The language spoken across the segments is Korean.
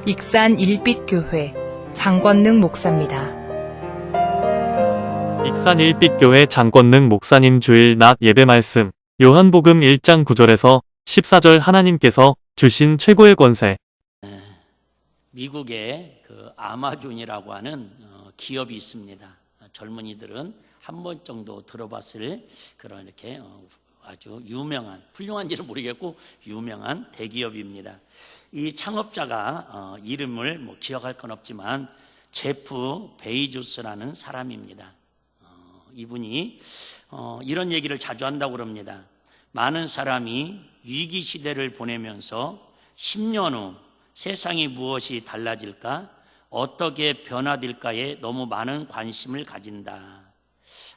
익산 일빛교회 장권능 목사입니다. 익산 일빛교회 장권능 목사님 주일 낮 예배 말씀 요한복음 1장 9절에서 14절 하나님께서 주신 최고의 권세. 미국에 그 아마존이라고 하는 기업이 있습니다. 젊은이들은 한 번 정도 들어봤을 그런 이렇게 아주 유명한, 훌륭한지는 모르겠고 유명한 대기업입니다. 이 창업자가 이름을 기억할 건 없지만 제프 베이조스라는 사람입니다. 이분이 이런 얘기를 자주 한다고 그럽니다. 많은 사람이 위기 시대를 보내면서 10년 후 세상이 무엇이 달라질까, 어떻게 변화될까에 너무 많은 관심을 가진다.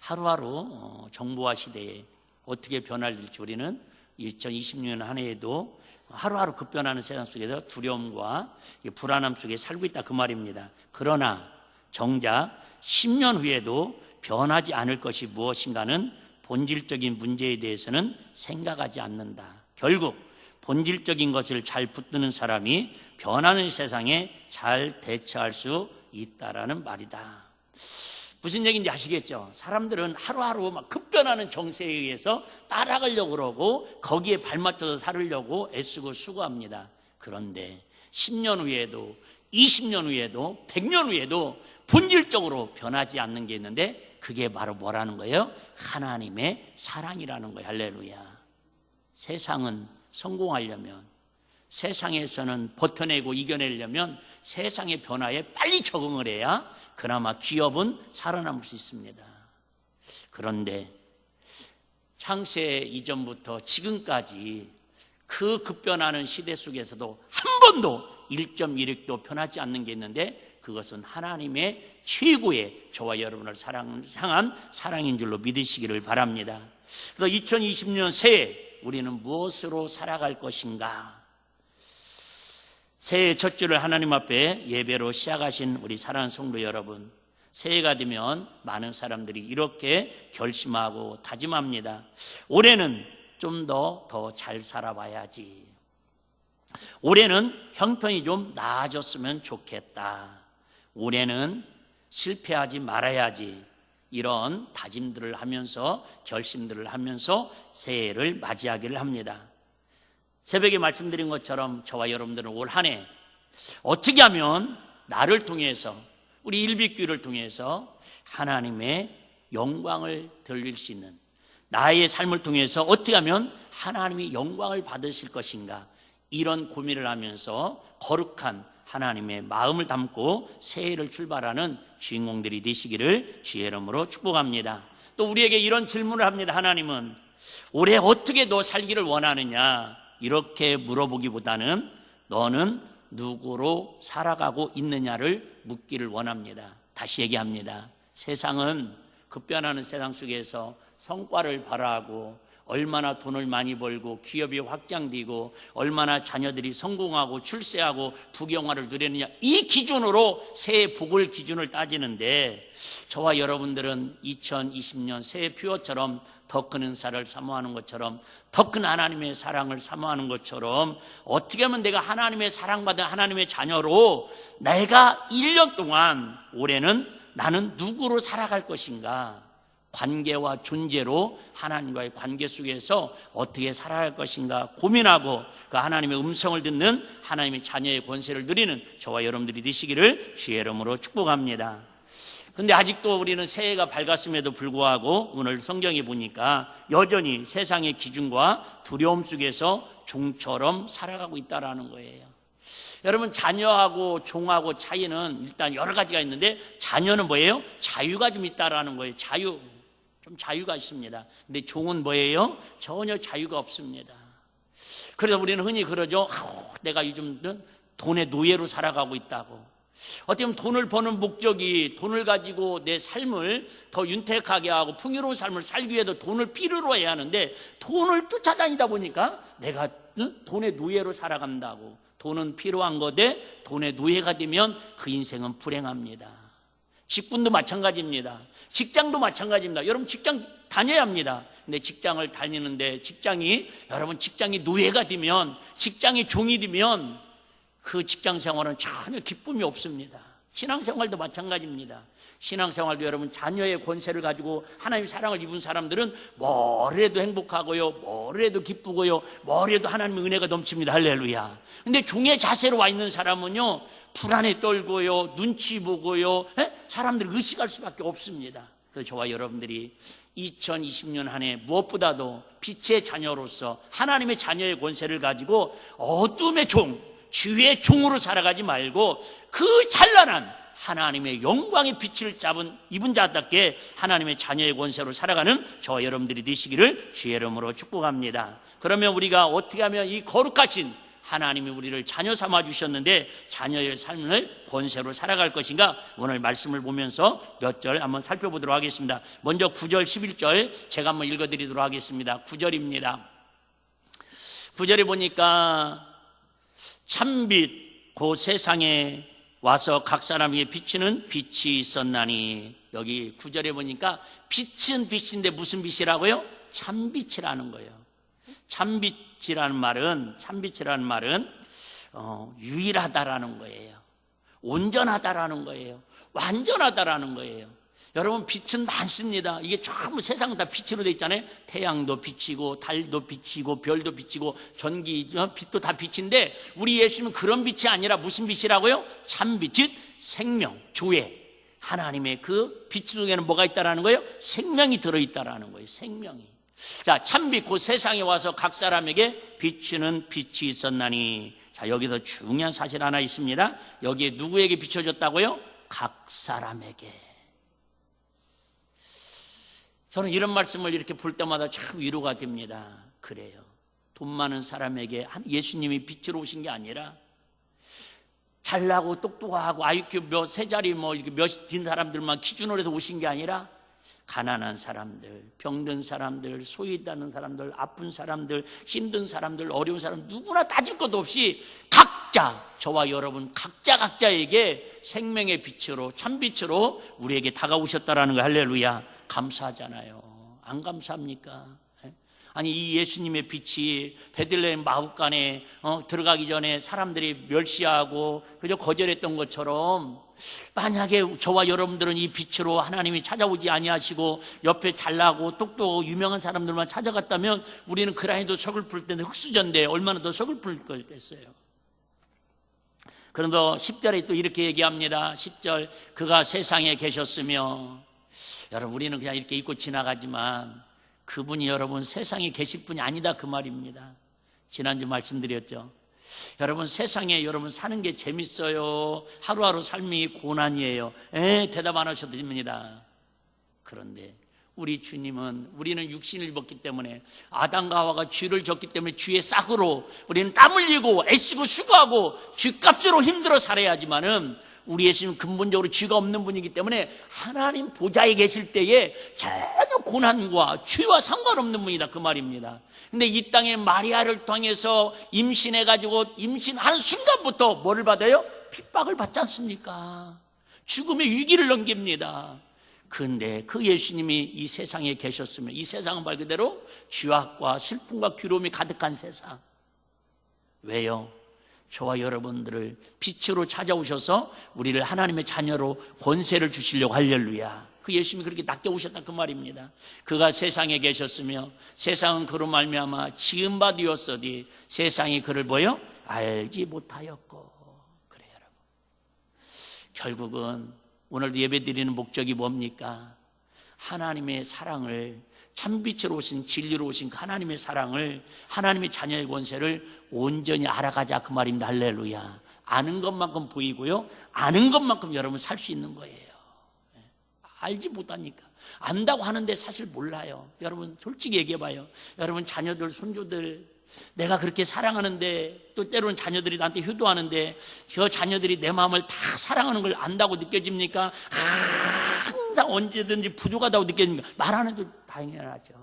하루하루 정보화 시대에 어떻게 변화될지 우리는 2020년 한 해에도 하루하루 급변하는 세상 속에서 두려움과 불안함 속에 살고 있다, 그 말입니다. 그러나 정작 10년 후에도 변하지 않을 것이 무엇인가는 본질적인 문제에 대해서는 생각하지 않는다. 결국 본질적인 것을 잘 붙드는 사람이 변하는 세상에 잘 대처할 수 있다라는 말이다. 무슨 얘기인지 아시겠죠? 사람들은 하루하루 막 급변하는 정세에 의해서 따라가려고 그러고 거기에 발맞춰서 살으려고 애쓰고 수고합니다. 그런데 10년 후에도 20년 후에도 100년 후에도 본질적으로 변하지 않는 게 있는데 그게 바로 뭐라는 거예요? 하나님의 사랑이라는 거예요. 할렐루야. 세상은 성공하려면, 세상에서는 버텨내고 이겨내려면 세상의 변화에 빨리 적응을 해야 그나마 기업은 살아남을 수 있습니다. 그런데 창세 이전부터 지금까지 그 급변하는 시대 속에서도 한 번도 1.1획도 변하지 않는 게 있는데 그것은 하나님의 최고의 저와 여러분을 향한 사랑인 줄로 믿으시기를 바랍니다. 그래서 2020년 새해 우리는 무엇으로 살아갈 것인가? 새해 첫 주를 하나님 앞에 예배로 시작하신 우리 사랑하는 성도 여러분, 새해가 되면 많은 사람들이 이렇게 결심하고 다짐합니다. 올해는 좀 더 잘 살아봐야지. 올해는 형편이 좀 나아졌으면 좋겠다. 올해는 실패하지 말아야지. 이런 다짐들을 하면서, 결심들을 하면서 새해를 맞이하기를 합니다. 새벽에 말씀드린 것처럼 저와 여러분들은 올 한 해 어떻게 하면 나를 통해서, 우리 일빛교회를 통해서 하나님의 영광을 돌릴 수 있는, 나의 삶을 통해서 어떻게 하면 하나님이 영광을 받으실 것인가, 이런 고민을 하면서 거룩한 하나님의 마음을 담고 새해를 출발하는 주인공들이 되시기를 주의 이름으로 축복합니다. 또 우리에게 이런 질문을 합니다. 하나님은 올해 어떻게 너 살기를 원하느냐, 이렇게 물어보기보다는 너는 누구로 살아가고 있느냐를 묻기를 원합니다. 다시 얘기합니다. 세상은 급변하는 세상 속에서 성과를 바라고, 얼마나 돈을 많이 벌고 기업이 확장되고 얼마나 자녀들이 성공하고 출세하고 부경화를 누리느냐, 이 기준으로 새해 복을 기준을 따지는데 저와 여러분들은 2020년 새해 표어처럼 더 큰 은사를 사모하는 것처럼, 더 큰 하나님의 사랑을 사모하는 것처럼, 어떻게 하면 내가 하나님의 사랑받은 하나님의 자녀로 내가 1년 동안 올해는 나는 누구로 살아갈 것인가, 관계와 존재로 하나님과의 관계 속에서 어떻게 살아갈 것인가 고민하고 그 하나님의 음성을 듣는 하나님의 자녀의 권세를 누리는 저와 여러분들이 되시기를 주의 이름으로 축복합니다. 근데 아직도 우리는 새해가 밝았음에도 불구하고 오늘 성경에 보니까 여전히 세상의 기준과 두려움 속에서 종처럼 살아가고 있다라는 거예요. 여러분, 자녀하고 종하고 차이는 일단 여러 가지가 있는데 자녀는 뭐예요? 자유가 좀 있다라는 거예요. 자유, 좀 자유가 있습니다. 근데 종은 뭐예요? 전혀 자유가 없습니다. 그래서 우리는 흔히 그러죠. 내가 요즘 돈의 노예로 살아가고 있다고. 어떻게 보면 돈을 버는 목적이, 돈을 가지고 내 삶을 더 윤택하게 하고 풍요로운 삶을 살기 위해서 돈을 필요로 해야 하는데 돈을 쫓아다니다 보니까 내가 돈의 노예로 살아간다고. 돈은 필요한 거데 돈의 노예가 되면 그 인생은 불행합니다. 직분도 마찬가지입니다. 직장도 마찬가지입니다. 여러분, 직장 다녀야 합니다. 근데 직장을 다니는데 여러분 직장이 노예가 되면, 직장이 종이 되면 그 직장 생활은 전혀 기쁨이 없습니다. 신앙생활도 마찬가지입니다. 신앙생활도 여러분 자녀의 권세를 가지고 하나님의 사랑을 입은 사람들은 뭘 해도 행복하고요, 뭘 해도 기쁘고요, 뭘 해도 하나님의 은혜가 넘칩니다. 할렐루야. 근데 종의 자세로 와 있는 사람은요, 불안에 떨고요, 눈치 보고요, 사람들이 의식할 수밖에 없습니다. 그래서 저와 여러분들이 2020년 한 해 무엇보다도 빛의 자녀로서 하나님의 자녀의 권세를 가지고 어둠의 종, 주의 종으로 살아가지 말고 그 찬란한 하나님의 영광의 빛을 입은 자답게 하나님의 자녀의 권세로 살아가는 저와 여러분들이 되시기를 주의 이름으로 축복합니다. 그러면 우리가 어떻게 하면 이 거룩하신 하나님이 우리를 자녀 삼아 주셨는데 자녀의 삶을 권세로 살아갈 것인가, 오늘 말씀을 보면서 몇 절 한번 살펴보도록 하겠습니다. 먼저 9절 11절 제가 한번 읽어드리도록 하겠습니다. 9절입니다. 9절에 보니까 참빛 그 세상에 와서 각 사람에게 비추는 빛이 있었나니, 여기 9절에 보니까 빛은 빛인데 무슨 빛이라고요? 참빛이라는 거예요. 참빛이라는 말은 유일하다라는 거예요. 온전하다라는 거예요. 완전하다라는 거예요. 여러분, 빛은 많습니다. 이게 전부 세상 다 빛으로 돼 있잖아요. 태양도 빛이고 달도 빛이고 별도 빛이고 전기 빛도 다 빛인데, 우리 예수님은 그런 빛이 아니라 무슨 빛이라고요? 참빛, 즉 생명, 조회. 하나님의 그 빛 속에는 뭐가 있다라는 거예요? 생명이 들어있다라는 거예요. 생명이. 자, 참빛 그 세상에 와서 각 사람에게 비추는 빛이 있었나니. 자, 여기서 중요한 사실 하나 있습니다. 여기에 누구에게 비춰졌다고요? 각 사람에게. 저는 이런 말씀을 이렇게 볼 때마다 참 위로가 됩니다. 그래요. 돈 많은 사람에게 예수님이 빛으로 오신 게 아니라, 잘나고 똑똑하고 IQ 세 자리 몇 din 사람들만 기준으로 해서 오신 게 아니라, 가난한 사람들, 병든 사람들, 소외되는 사람들, 아픈 사람들, 힘든 사람들, 어려운 사람, 누구나 따질 것도 없이 각자, 저와 여러분 각자에게 생명의 빛으로, 참빛으로 우리에게 다가오셨다라는 거, 할렐루야. 감사하잖아요. 안 감사합니까? 아니, 이 예수님의 빛이 베들레헴 마हु간에 들어가기 전에 사람들이 멸시하고 그저 거절했던 것처럼, 만약에 저와 여러분들은 이 빛으로 하나님이 찾아오지 아니하시고 옆에 잘나고 똑똑하고 유명한 사람들만 찾아갔다면, 우리는 그라인도 서글플 텐데, 흑수저인데 얼마나 더 서글플 거겠어요. 그런데 10절에 또 이렇게 얘기합니다. 10절, 그가 세상에 계셨으며. 여러분, 우리는 그냥 이렇게 잊고 지나가지만 그분이 여러분 세상에 계실 분이 아니다, 그 말입니다. 지난주 말씀드렸죠. 여러분, 세상에 여러분 사는 게 재밌어요, 하루하루 삶이 고난이에요, 대답 안 하셔도 됩니다. 그런데 우리 주님은, 우리는 육신을 입었기 때문에, 아담과 하와가 죄를 졌기 때문에 죄의 싹으로 우리는 땀 흘리고 애쓰고 수고하고 죗값으로 힘들어 살아야지만은, 우리 예수님은 근본적으로 죄가 없는 분이기 때문에 하나님 보좌에 계실 때에 전혀 고난과 죄와 상관없는 분이다, 그 말입니다. 근데 이 땅에 마리아를 통해서 임신해가지고 임신하는 순간부터 뭐를 받아요? 핍박을 받지 않습니까? 죽음의 위기를 넘깁니다. 그런데 그 예수님이 이 세상에 계셨으면, 이 세상은 말 그대로 죄악과 슬픔과 괴로움이 가득한 세상. 왜요? 저와 여러분들을 빛으로 찾아오셔서 우리를 하나님의 자녀로 권세를 주시려고, 할렐루야. 그 예수님이 그렇게 낮게 오셨다, 그 말입니다. 그가 세상에 계셨으며 세상은 그로 말미암아 지은 바 되었으니 세상이 그를 뭐요? 알지 못하였고. 그래요, 여러분. 결국은 오늘도 예배드리는 목적이 뭡니까? 하나님의 사랑을, 참빛으로 오신, 진리로 오신 그 하나님의 사랑을, 하나님의 자녀의 권세를 온전히 알아가자, 그 말입니다. 할렐루야. 아는 것만큼 보이고요, 아는 것만큼 여러분 살 수 있는 거예요. 알지 못하니까. 안다고 하는데 사실 몰라요. 여러분 솔직히 얘기해봐요. 여러분 자녀들, 손주들, 내가 그렇게 사랑하는데, 또 때로는 자녀들이 나한테 효도하는데 저 자녀들이 내 마음을 다 사랑하는 걸 안다고 느껴집니까? 항상 언제든지 부족하다고 느껴집니까? 말 안 해도 당연하죠.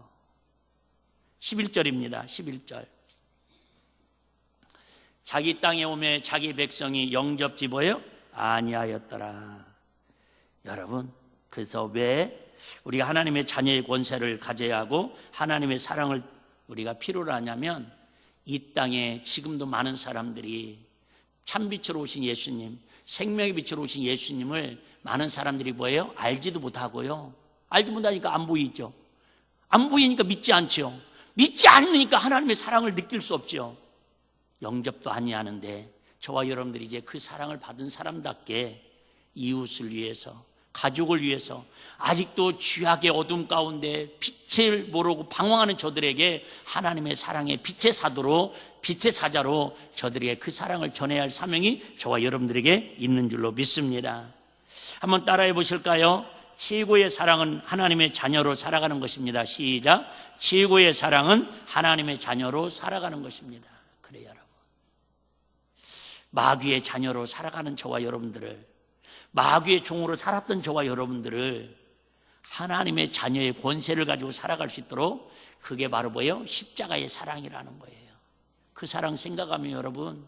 11절입니다. 11절. 자기 땅에 오매 자기 백성이 영접지 뭐예요? 아니하였더라. 여러분, 그래서 왜 우리가 하나님의 자녀의 권세를 가져야 하고 하나님의 사랑을 우리가 필요로 하냐면, 이 땅에 지금도 많은 사람들이 참빛으로 오신 예수님, 생명의 빛으로 오신 예수님을 많은 사람들이 뭐예요? 알지도 못하고요. 알지 못하니까 안 보이죠. 안 보이니까 믿지 않죠. 믿지 않으니까 하나님의 사랑을 느낄 수 없죠. 영접도 아니하는데 저와 여러분들이 이제 그 사랑을 받은 사람답게 이웃을 위해서, 가족을 위해서, 아직도 죄악의 어둠 가운데 빛을 모르고 방황하는 저들에게 하나님의 사랑의 빛의 사도로, 빛의 사자로 저들에게 그 사랑을 전해야 할 사명이 저와 여러분들에게 있는 줄로 믿습니다. 한번 따라해 보실까요? 최고의 사랑은 하나님의 자녀로 살아가는 것입니다. 시작. 최고의 사랑은 하나님의 자녀로 살아가는 것입니다. 그래요, 여러분. 마귀의 자녀로 살아가는 저와 여러분들을, 마귀의 종으로 살았던 저와 여러분들을 하나님의 자녀의 권세를 가지고 살아갈 수 있도록, 그게 바로 뭐예요? 십자가의 사랑이라는 거예요. 그 사랑 생각하면 여러분,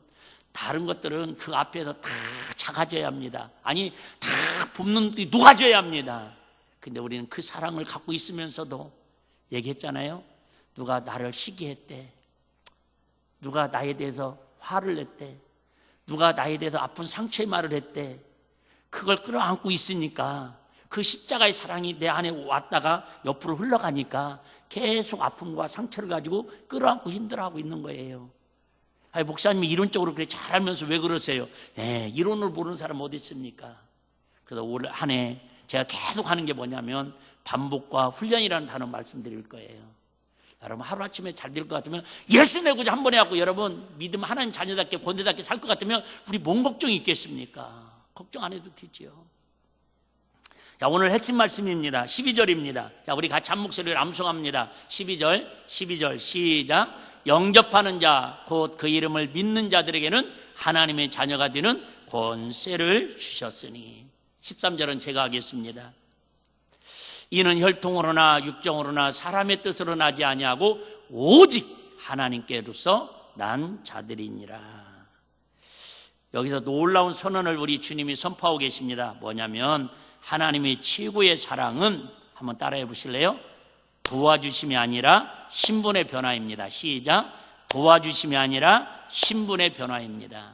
다른 것들은 그 앞에서 다 작아져야 합니다. 아니, 다 볶는 듯이 녹아져야 합니다. 근데 우리는 그 사랑을 갖고 있으면서도, 얘기했잖아요. 누가 나를 시기했대, 누가 나에 대해서 화를 냈대, 누가 나에 대해서 아픈 상처의 말을 했대. 그걸 끌어안고 있으니까, 그 십자가의 사랑이 내 안에 왔다가 옆으로 흘러가니까 계속 아픔과 상처를 가지고 끌어안고 힘들어하고 있는 거예요. 아니, 목사님이 이론적으로 그래 잘 알면서 왜 그러세요? 이론을 모르는 사람 어디 있습니까? 그래서 올 한 해 제가 계속 하는 게 뭐냐면 반복과 훈련이라는 단어 말씀드릴 거예요. 여러분, 하루아침에 잘 될 것 같으면 예수 내고 한 번에 하고, 여러분 믿음 하나님 자녀답게 권대답게 살 것 같으면 우리 뭔 걱정이 있겠습니까? 걱정 안 해도 되죠. 자, 오늘 핵심 말씀입니다. 12절입니다. 자, 우리 같이 한 목소리를 암송합니다. 12절 시작. 영접하는 자 곧 그 이름을 믿는 자들에게는 하나님의 자녀가 되는 권세를 주셨으니. 13절은 제가 하겠습니다. 이는 혈통으로나 육정으로나 사람의 뜻으로 나지 아니하고 오직 하나님께로서 난 자들이니라. 여기서 놀라운 선언을 우리 주님이 선포하고 계십니다. 뭐냐면 하나님의 최고의 사랑은, 한번 따라해 보실래요? 도와주심이 아니라 신분의 변화입니다. 시작. 도와주심이 아니라 신분의 변화입니다.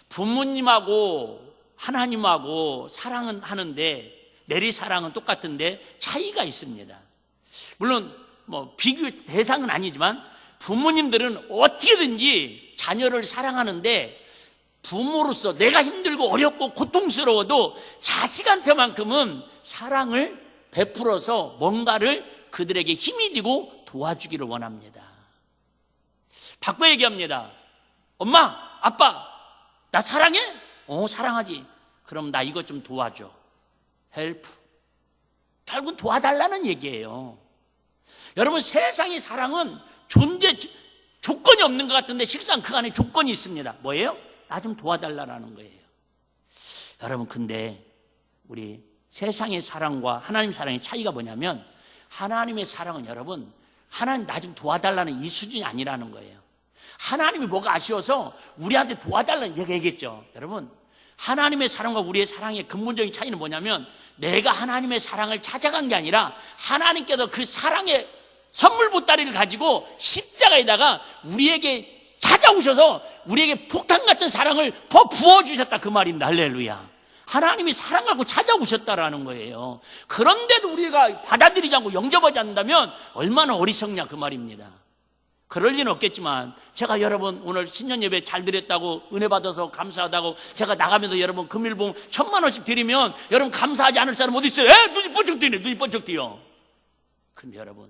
부모님하고 하나님하고 사랑은 하는데, 내리 사랑은 똑같은데 차이가 있습니다. 물론 뭐 비교 대상은 아니지만 부모님들은 어떻게든지 자녀를 사랑하는데, 부모로서 내가 힘들고 어렵고 고통스러워도 자식한테만큼은 사랑을 베풀어서 뭔가를 그들에게 힘이 되고 도와주기를 원합니다. 바꿔 얘기합니다. 엄마, 아빠, 나 사랑해? 사랑하지. 그럼 나 이것 좀 도와줘. 헬프. 결국은 도와달라는 얘기예요. 여러분, 세상의 사랑은 조건이 없는 것 같은데 실상 그 안에 조건이 있습니다. 뭐예요? 나 좀 도와달라는 거예요. 여러분, 근데 우리 세상의 사랑과 하나님 사랑의 차이가 뭐냐면, 하나님의 사랑은 여러분, 하나님 나 좀 도와달라는 이 수준이 아니라는 거예요. 하나님이 뭐가 아쉬워서 우리한테 도와달라는 얘기겠죠. 여러분, 하나님의 사랑과 우리의 사랑의 근본적인 차이는 뭐냐면, 내가 하나님의 사랑을 찾아간 게 아니라 하나님께서 그 사랑의 선물 보따리를 가지고 십자가에다가 우리에게 찾아오셔서 우리에게 폭탄 같은 사랑을 더 부어주셨다, 그 말입니다. 할렐루야. 하나님이 사랑 갖고 찾아오셨다라는 거예요. 그런데도 우리가 받아들이지 않고 영접하지 않는다면 얼마나 어리석냐, 그 말입니다. 그럴 리는 없겠지만, 제가 여러분 오늘 신년 예배 잘 드렸다고, 은혜 받아서 감사하다고 제가 나가면서 여러분 금일봉 1,000만 원씩 드리면 여러분 감사하지 않을 사람 어디 있어요? 눈이 번쩍 뛰네, 눈이 번쩍 뛰어. 근데 여러분,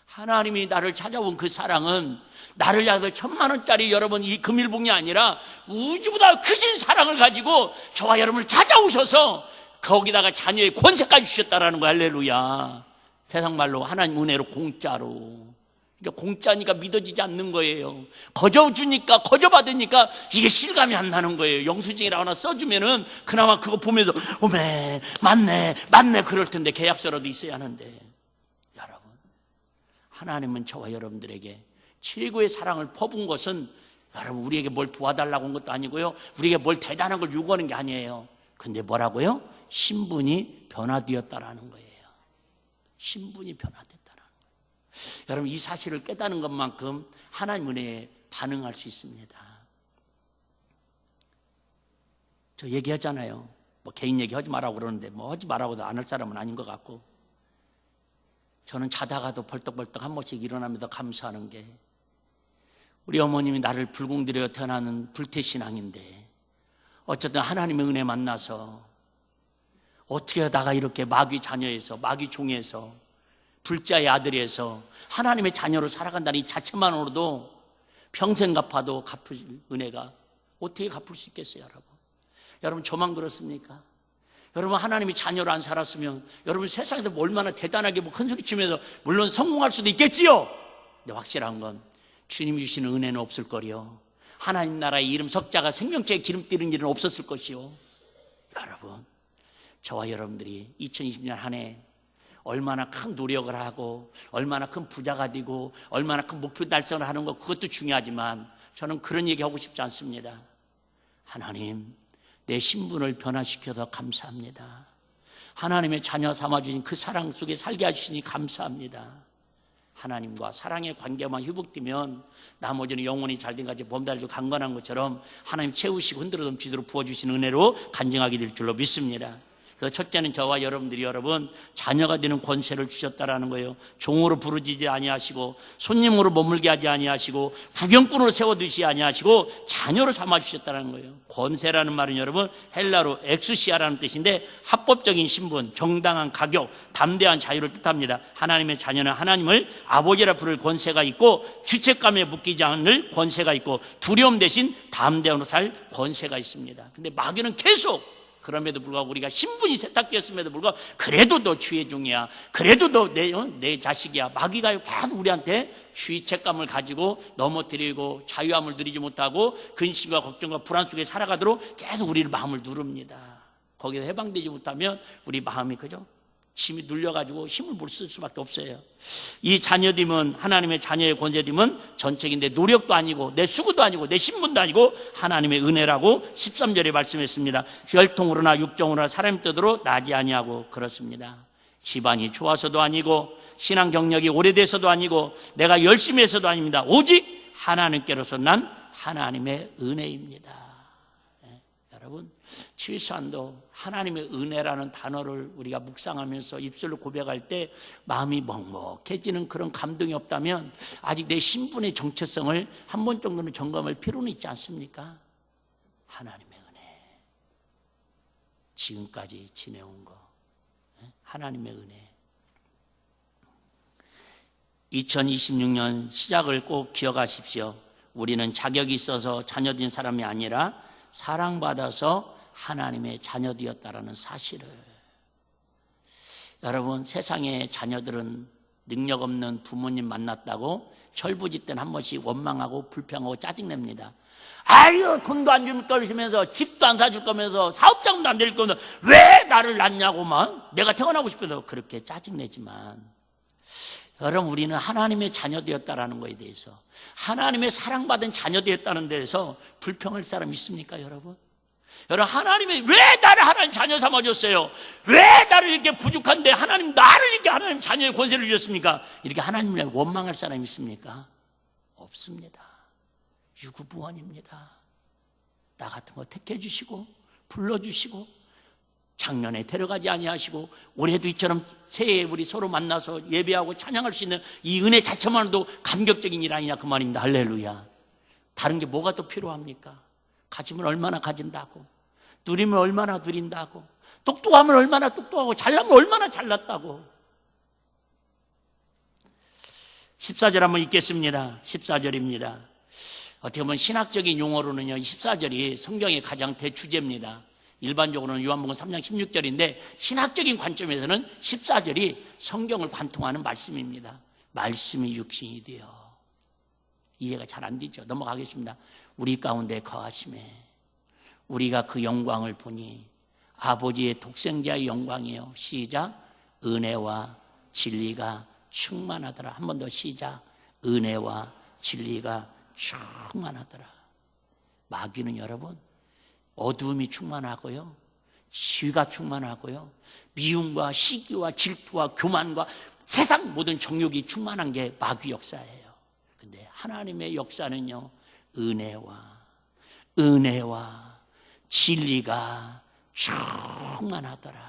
하나님이 나를 찾아온 그 사랑은 나를 향해서 1,000만 원짜리 여러분 이 금일봉이 아니라 우주보다 크신 사랑을 가지고 저와 여러분을 찾아오셔서 거기다가 자녀의 권세까지 주셨다라는 거야. 할렐루야. 세상 말로 하나님 은혜로 공짜로. 그러니까 공짜니까 믿어지지 않는 거예요. 거저 주니까, 거저 받으니까 이게 실감이 안 나는 거예요. 영수증이라 하나 써주면은 그나마 그거 보면서 오메 맞네 그럴 텐데, 계약서라도 있어야 하는데. 여러분, 하나님은 저와 여러분들에게 최고의 사랑을 퍼부은 것은, 여러분 우리에게 뭘 도와달라고 한 것도 아니고요, 우리에게 뭘 대단한 걸 요구하는 게 아니에요. 근데 뭐라고요? 신분이 변화되었다라는 거예요. 신분이 변화됐다라는 거예요. 여러분, 이 사실을 깨닫는 것만큼 하나님 은혜에 반응할 수 있습니다. 저 얘기하잖아요. 뭐 개인 얘기 하지 말라고 그러는데 뭐 하지 말라고도 안 할 사람은 아닌 것 같고, 저는 자다가도 벌떡벌떡 한 번씩 일어나면서 감사하는 게, 우리 어머님이 나를 불공들여 태어나는 불태신앙인데 어쨌든 하나님의 은혜 만나서 어떻게 하다가 이렇게 마귀 자녀에서, 마귀 종에서, 불자의 아들에서 하나님의 자녀로 살아간다는 이 자체만으로도 평생 갚아도 갚을 은혜가 어떻게 갚을 수 있겠어요, 여러분? 여러분, 저만 그렇습니까? 여러분, 하나님의 자녀로 안 살았으면 여러분 세상에서 뭐 얼마나 대단하게 뭐 큰 소리 치면서 물론 성공할 수도 있겠지요. 근데 확실한 건 주님이 주시는 은혜는 없을 거요. 하나님 나라의 이름 석자가 생명체에 기름 띠는 일은 없었을 것이요. 여러분, 저와 여러분들이 2020년 한 해 얼마나 큰 노력을 하고 얼마나 큰 부자가 되고 얼마나 큰 목표 달성을 하는 것, 그것도 중요하지만 저는 그런 얘기 하고 싶지 않습니다. 하나님, 내 신분을 변화시켜서 감사합니다. 하나님의 자녀 삼아주신 그 사랑 속에 살게 해주시니 감사합니다. 하나님과 사랑의 관계만 회복되면 나머지는 영혼이 잘된 같이 봄달도 강건한 것처럼 하나님 채우시고 흔들어 넘치도록 부어주시는 은혜로 간증하게 될 줄로 믿습니다. 그래서 첫째는 저와 여러분들이 여러분 자녀가 되는 권세를 주셨다라는 거예요. 종으로 부르지지 아니하시고 손님으로 머물게 하지 아니하시고 구경꾼으로 세워두시지 아니하시고 자녀로 삼아주셨다는 거예요. 권세라는 말은 여러분 헬라로 엑수시아라는 뜻인데 합법적인 신분, 정당한 가격, 담대한 자유를 뜻합니다. 하나님의 자녀는 하나님을 아버지라 부를 권세가 있고 죄책감에 묶이지 않을 권세가 있고 두려움 대신 담대함으로 살 권세가 있습니다. 근데 마귀는 계속 그럼에도 불구하고 우리가 신분이 세탁되었음에도 불구하고 그래도 너 주의 종이야, 그래도 너 내 자식이야, 마귀가 계속 우리한테 죄책감을 가지고 넘어뜨리고 자유함을 누리지 못하고 근심과 걱정과 불안 속에 살아가도록 계속 우리를 마음을 누릅니다. 거기서 해방되지 못하면 우리 마음이 그죠? 힘이 눌려가지고 힘을 못 쓸 수밖에 없어요. 이 자녀됨은, 하나님의 자녀의 권세됨은 전책인데 노력도 아니고 내 수고도 아니고 내 신분도 아니고 하나님의 은혜라고 13절에 말씀했습니다. 혈통으로나 육정으로나 사람의 뜻으로 나지 아니하고 그렇습니다. 집안이 좋아서도 아니고 신앙 경력이 오래돼서도 아니고 내가 열심히 해서도 아닙니다. 오직 하나님께로서 난 하나님의 은혜입니다. 여러분, 칠산도 하나님의 은혜라는 단어를 우리가 묵상하면서 입술로 고백할 때 마음이 먹먹해지는 그런 감동이 없다면 아직 내 신분의 정체성을 한 번 정도는 점검할 필요는 있지 않습니까? 하나님의 은혜, 지금까지 지내온 거, 하나님의 은혜. 2026년 시작을 꼭 기억하십시오. 우리는 자격이 있어서 자녀된 사람이 아니라 사랑받아서 하나님의 자녀되었다라는 사실을. 여러분, 세상의 자녀들은 능력 없는 부모님 만났다고 철부지 때는 한 번씩 원망하고 불평하고 짜증냅니다. 아유, 돈도 안 줄 거면서 집도 안 사줄 거면서 사업장도 안 될 거면서 왜 나를 낳냐고만, 내가 태어나고 싶어서 그렇게 짜증내지만, 여러분, 우리는 하나님의 자녀되었다라는 것에 대해서, 하나님의 사랑받은 자녀되었다는 데에서 불평할 사람 있습니까, 여러분? 여러분, 하나님이 왜 나를 하나님 자녀 삼아줬어요? 왜 나를 이렇게 부족한데 하나님 나를 이렇게 하나님 자녀의 권세를 주셨습니까? 이렇게 하나님을 원망할 사람 있습니까? 없습니다. 유구무원입니다. 나 같은 거 택해 주시고 불러주시고 작년에 데려가지 아니하시고 올해도 이처럼 새해에 우리 서로 만나서 예배하고 찬양할 수 있는 이 은혜 자체만으로도 감격적인 일 아니냐 그 말입니다. 할렐루야. 다른 게 뭐가 더 필요합니까? 가지면 얼마나 가진다고, 누리면 얼마나 누린다고, 똑똑하면 얼마나 똑똑하고, 잘나면 얼마나 잘났다고. 14절 한번 읽겠습니다. 14절입니다. 어떻게 보면 신학적인 용어로는요, 14절이 성경의 가장 대주제입니다. 일반적으로는 요한복음 3장 16절인데 신학적인 관점에서는 14절이 성경을 관통하는 말씀입니다. 말씀이 육신이 되어. 이해가 잘 안 되죠. 넘어가겠습니다. 우리 가운데 거하심에 우리가 그 영광을 보니 아버지의 독생자의 영광이요. 시작. 은혜와 진리가 충만하더라. 한 번 더 시작. 은혜와 진리가 충만하더라. 마귀는 여러분 어두움이 충만하고요, 지위가 충만하고요, 미움과 시기와 질투와 교만과 세상 모든 정욕이 충만한 게 마귀 역사예요. 근데 하나님의 역사는요, 은혜와 진리가 충만하더라.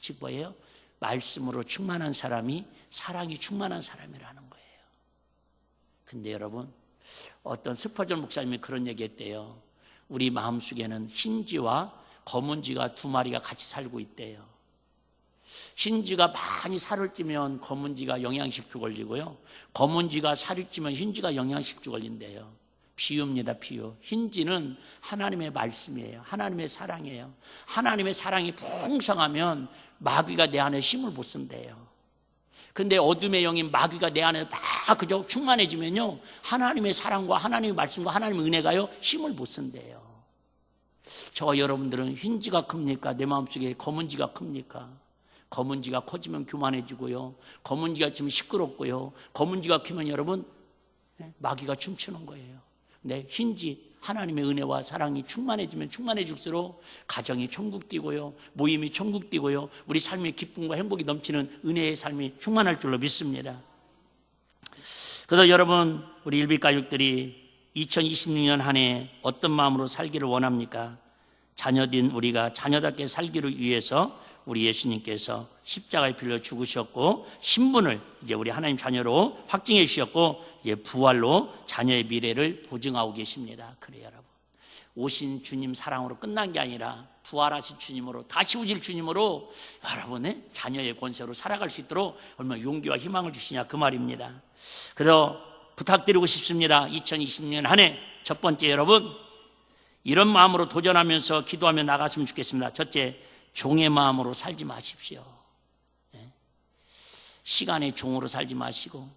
즉 뭐예요? 말씀으로 충만한 사람이 사랑이 충만한 사람이라는 거예요. 근데 여러분, 어떤 스퍼전 목사님이 그런 얘기했대요. 우리 마음속에는 흰쥐와 검은쥐가 두 마리가 같이 살고 있대요. 흰쥐가 많이 살을 찌면 검은쥐가 영양실조 걸리고요, 검은쥐가 살이 찌면 흰쥐가 영양실조 걸린대요. 비유입니다. 비유. 흰쥐는 하나님의 말씀이에요. 하나님의 사랑이에요. 하나님의 사랑이 풍성하면 마귀가 내 안에 힘을 못 쓴대요. 근데 어둠의 영인 마귀가 내 안에 막 그저 충만해지면요, 하나님의 사랑과 하나님의 말씀과 하나님의 은혜가요 힘을 못 쓴대요. 저와 여러분들은 흰쥐가 큽니까? 내 마음속에 검은쥐가 큽니까? 검은쥐가 커지면 교만해지고요, 검은쥐가 지면 시끄럽고요, 검은쥐가 크면 여러분 마귀가 춤추는 거예요. 근데 흰쥐, 하나님의 은혜와 사랑이 충만해지면 충만해질수록 가정이 천국 뛰고요, 모임이 천국 뛰고요, 우리 삶의 기쁨과 행복이 넘치는 은혜의 삶이 충만할 줄로 믿습니다. 그래서 여러분, 우리 일빛가족들이 2026년 한 해 어떤 마음으로 살기를 원합니까? 자녀된 우리가 자녀답게 살기를 위해서 우리 예수님께서 십자가에 빌려 죽으셨고, 신분을 이제 우리 하나님 자녀로 확증해 주셨고, 이제 부활로 자녀의 미래를 보증하고 계십니다. 그래요, 여러분. 오신 주님 사랑으로 끝난 게 아니라 부활하신 주님으로, 다시 오실 주님으로 여러분의 자녀의 권세로 살아갈 수 있도록 얼마나 용기와 희망을 주시냐, 그 말입니다. 그래서 부탁드리고 싶습니다. 2020년 한 해 첫 번째, 여러분 이런 마음으로 도전하면서 기도하며 나갔으면 좋겠습니다. 첫째, 종의 마음으로 살지 마십시오. 시간의 종으로 살지 마시고,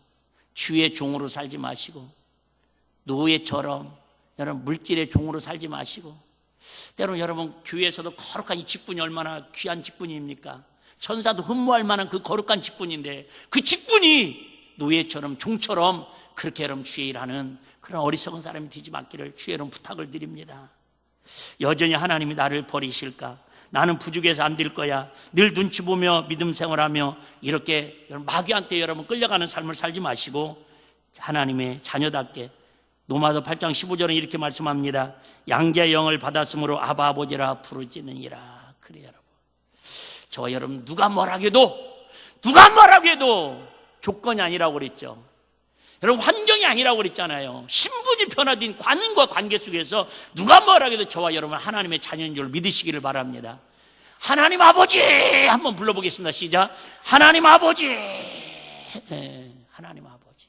주의 종으로 살지 마시고, 노예처럼 여러분 물질의 종으로 살지 마시고, 때로 여러분 교회에서도 거룩한 이 직분이 얼마나 귀한 직분입니까? 천사도 흠모할 만한 그 거룩한 직분인데, 그 직분이 노예처럼 종처럼 그렇게 여러분 주의 일하는 그런 어리석은 사람이 되지 않기를 주의 이름 부탁을 드립니다. 여전히 하나님이 나를 버리실까? 나는 부족해서 안 될 거야. 늘 눈치 보며 믿음 생활하며 이렇게 마귀한테 여러분 끌려가는 삶을 살지 마시고, 하나님의 자녀답게 로마서 8장 15절은 이렇게 말씀합니다. 양자의 영을 받았으므로 아바 아버지라 부르짖느니라. 그래요, 여러분. 저와 여러분 누가 뭐라고 해도 조건이 아니라고 그랬죠. 여러분 환경이 아니라고 그랬잖아요. 신분이 변화된 관과 관계 속에서 누가 뭐라고 해도 저와 여러분 하나님의 자녀인 줄 믿으시기를 바랍니다. 하나님 아버지 한번 불러보겠습니다. 시작. 하나님 아버지. 하나님 아버지.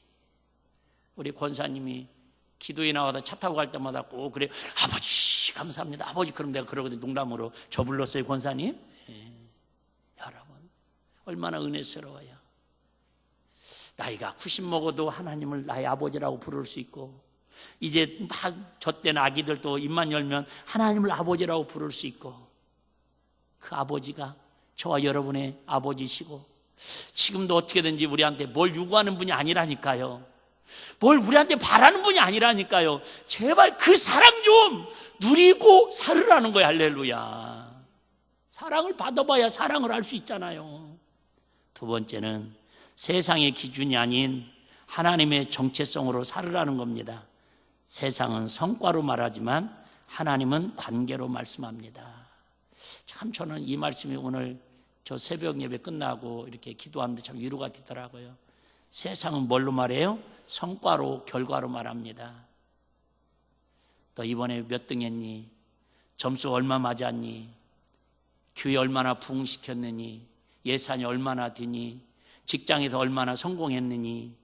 우리 권사님이 기도에 나와서 차 타고 갈 때마다 꼭 그래, 아버지 감사합니다. 아버지. 그럼 내가 그러거든, 농담으로. 저 불렀어요, 권사님. 여러분 얼마나 은혜스러워요. 나이가 90 먹어도 하나님을 나의 아버지라고 부를 수 있고, 이제 막 젖된 아기들도 입만 열면 하나님을 아버지라고 부를 수 있고, 그 아버지가 저와 여러분의 아버지시고, 지금도 어떻게든지 우리한테 뭘 요구하는 분이 아니라니까요. 뭘 우리한테 바라는 분이 아니라니까요. 제발 그 사랑 좀 누리고 살으라는 거예요. 할렐루야. 사랑을 받아봐야 사랑을 할 수 있잖아요. 두 번째는 세상의 기준이 아닌 하나님의 정체성으로 살으라는 겁니다. 세상은 성과로 말하지만 하나님은 관계로 말씀합니다. 참 저는 이 말씀이 오늘 저 새벽 예배 끝나고 이렇게 기도하는데 참 위로가 되더라고요. 세상은 뭘로 말해요? 성과로, 결과로 말합니다. 너 이번에 몇 등 했니? 점수 얼마 맞았니? 교회 얼마나 부흥시켰느니? 예산이 얼마나 되니? 직장에서 얼마나 성공했느니?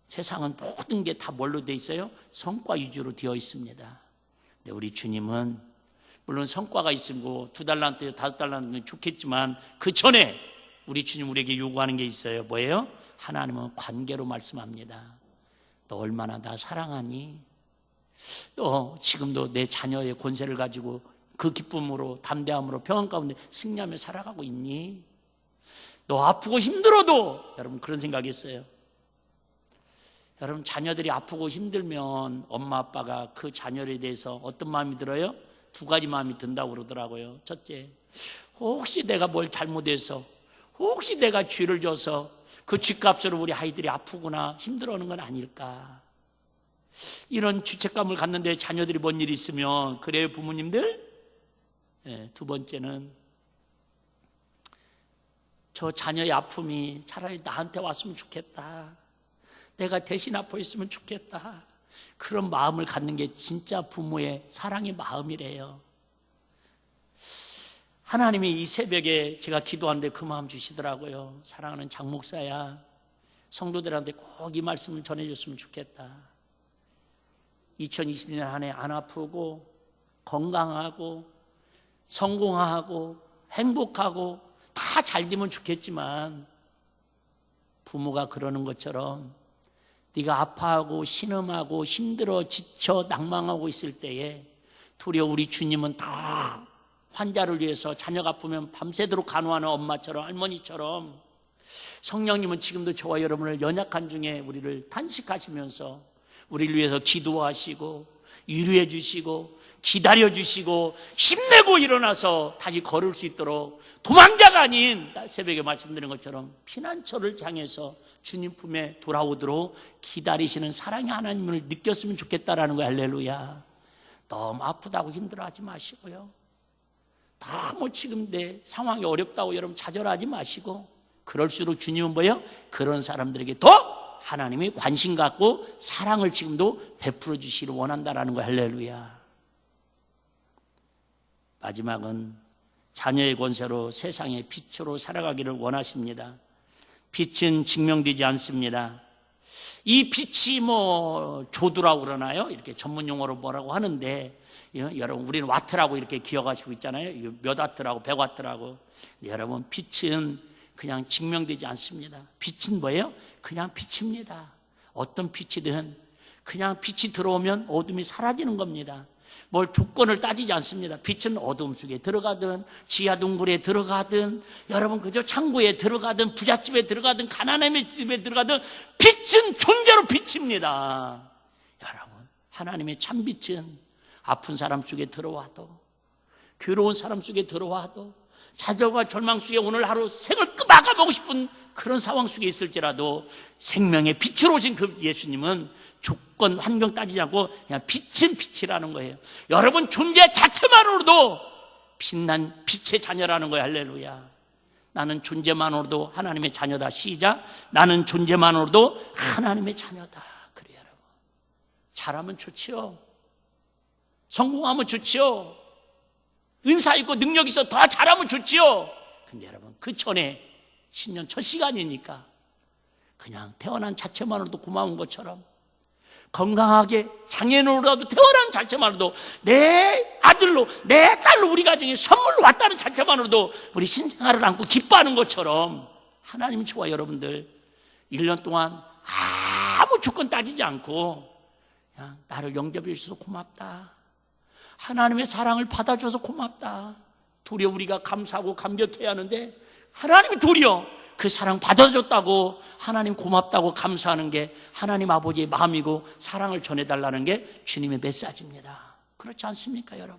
세상은 모든 게 다 뭘로 돼 있어요? 성과 위주로 되어 있습니다. 근데 우리 주님은 물론 성과가 있고 2달란트, 5달란트는 좋겠지만 그 전에 우리 주님 우리에게 요구하는 게 있어요. 뭐예요? 하나님은 관계로 말씀합니다. 너 얼마나 나 사랑하니? 또 지금도 내 자녀의 권세를 가지고 그 기쁨으로, 담대함으로, 평안 가운데 승리하며 살아가고 있니? 너 아프고 힘들어도, 여러분 그런 생각이 있어요. 여러분 자녀들이 아프고 힘들면 엄마 아빠가 그 자녀에 대해서 어떤 마음이 들어요? 2가지 마음이 든다고 그러더라고요. 첫째, 혹시 내가 뭘 잘못해서, 혹시 내가 죄를 져서 그 죄값으로 우리 아이들이 아프거나 힘들어하는 건 아닐까? 이런 죄책감을 갖는데 자녀들이 뭔 일이 있으면, 그래요 부모님들? 두 번째는 저 자녀의 아픔이 차라리 나한테 왔으면 좋겠다. 내가 대신 아파 있으면 좋겠다. 그런 마음을 갖는 게 진짜 부모의 사랑의 마음이래요. 하나님이 이 새벽에 제가 기도하는데 그 마음 주시더라고요. 사랑하는 장 목사야, 성도들한테 꼭 이 말씀을 전해줬으면 좋겠다. 2020년 한 해 안 아프고 건강하고 성공하고 행복하고 다 잘 되면 좋겠지만 부모가 그러는 것처럼 네가 아파하고 신음하고 힘들어 지쳐 낭망하고 있을 때에 도리어 우리 주님은 다 환자를 위해서 자녀가 아프면 밤새도록 간호하는 엄마처럼 할머니처럼 성령님은 지금도 저와 여러분을 연약한 중에 우리를 탄식하시면서 우리를 위해서 기도하시고 위로해 주시고 기다려 주시고 힘내고 일어나서 다시 걸을 수 있도록 도망자가 아닌 새벽에 말씀드린 것처럼 피난처를 향해서 주님 품에 돌아오도록 기다리시는 사랑의 하나님을 느꼈으면 좋겠다라는 거예요. 할렐루야. 너무 아프다고 힘들어하지 마시고요. 너무 지금 내 상황이 어렵다고 여러분 좌절하지 마시고 그럴수록 주님은 뭐예요? 그런 사람들에게 더 하나님이 관심 갖고 사랑을 지금도 베풀어 주시기를 원한다라는 거예요. 할렐루야. 마지막은 자녀의 권세로 세상의 빛으로 살아가기를 원하십니다. 빛은 증명되지 않습니다. 이 빛이 조두라고 그러나요? 이렇게 전문 용어로 뭐라고 하는데 여러분 우리는 와트라고 이렇게 기억하시고 있잖아요. 몇 와트라고 100와트라고. 여러분 빛은 그냥 증명되지 않습니다. 빛은 뭐예요? 그냥 빛입니다. 어떤 빛이든 그냥 빛이 들어오면 어둠이 사라지는 겁니다. 뭘 조건을 따지지 않습니다. 빛은 어둠 속에 들어가든 지하 동굴에 들어가든 여러분 그저 창고에 들어가든 부잣집에 들어가든 가난함의 집에 들어가든 빛은 존재로 빛입니다. 여러분 하나님의 참빛은 아픈 사람 속에 들어와도 괴로운 사람 속에 들어와도 좌절과 절망 속에 오늘 하루 생을 막아보고 싶은 그런 상황 속에 있을지라도 생명의 빛으로 오신 그 예수님은 조건, 환경 따지지 않고 그냥 빛은 빛이라는 거예요. 여러분 존재 자체만으로도 빛난 빛의 자녀라는 거예요. 할렐루야. 나는 존재만으로도 하나님의 자녀다. 시작. 나는 존재만으로도 하나님의 자녀다. 그래요, 여러분. 잘하면 좋지요. 성공하면 좋지요. 은사 있고 능력 있어 더 잘하면 좋지요. 근데 여러분 그 전에 신년 첫 시간이니까 그냥 태어난 자체만으로도 고마운 것처럼 건강하게 장애인으로라도 태어난 자체만으로도 내 아들로 내 딸로 우리 가정에 선물로 왔다는 자체만으로도 우리 신생아를 안고 기뻐하는 것처럼 하나님은 저와 여러분들 1년 동안 아무 조건 따지지 않고 그냥 나를 영접해 주셔서 고맙다. 하나님의 사랑을 받아줘서 고맙다. 도리어 우리가 감사하고 감격해야 하는데 하나님이 도리어 그 사랑 받아줬다고 하나님 고맙다고 감사하는 게 하나님 아버지의 마음이고 사랑을 전해달라는 게 주님의 메시지입니다. 그렇지 않습니까, 여러분?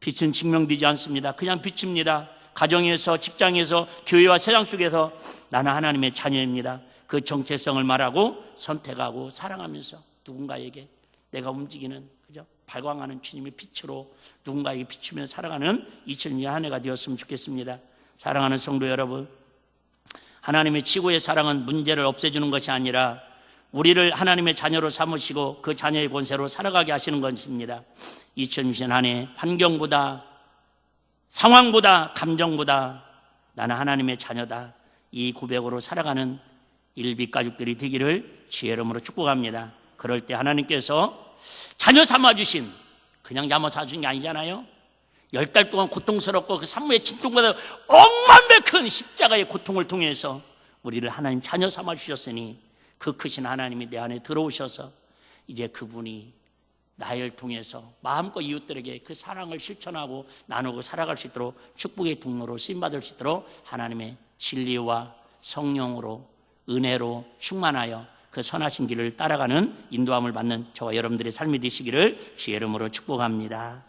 빛은 증명되지 않습니다. 그냥 빛입니다. 가정에서, 직장에서, 교회와 세상 속에서 나는 하나님의 자녀입니다. 그 정체성을 말하고 선택하고 사랑하면서 누군가에게 내가 움직이는 그죠? 발광하는 주님의 빛으로 누군가에게 비추며 살아가는 2002년 한 해가 되었으면 좋겠습니다. 사랑하는 성도 여러분, 하나님의 지구의 사랑은 문제를 없애주는 것이 아니라 우리를 하나님의 자녀로 삼으시고 그 자녀의 권세로 살아가게 하시는 것입니다. 2020년 한 해 환경보다 상황보다 감정보다 나는 하나님의 자녀다. 이 고백으로 살아가는 일비 가족들이 되기를 주의 이름으로 축복합니다. 그럴 때 하나님께서 자녀 삼아주신 그냥 자녀 사준 게 아니잖아요. 10달 동안 고통스럽고 그 산모의 진통보다 억만배 큰 십자가의 고통을 통해서 우리를 하나님 자녀 삼아주셨으니 그 크신 하나님이 내 안에 들어오셔서 이제 그분이 나를 통해서 마음껏 이웃들에게 그 사랑을 실천하고 나누고 살아갈 수 있도록 축복의 통로로 쓰임받을 수 있도록 하나님의 진리와 성령으로 은혜로 충만하여 그 선하신 길을 따라가는 인도함을 받는 저와 여러분들의 삶이 되시기를 주의 이름으로 축복합니다.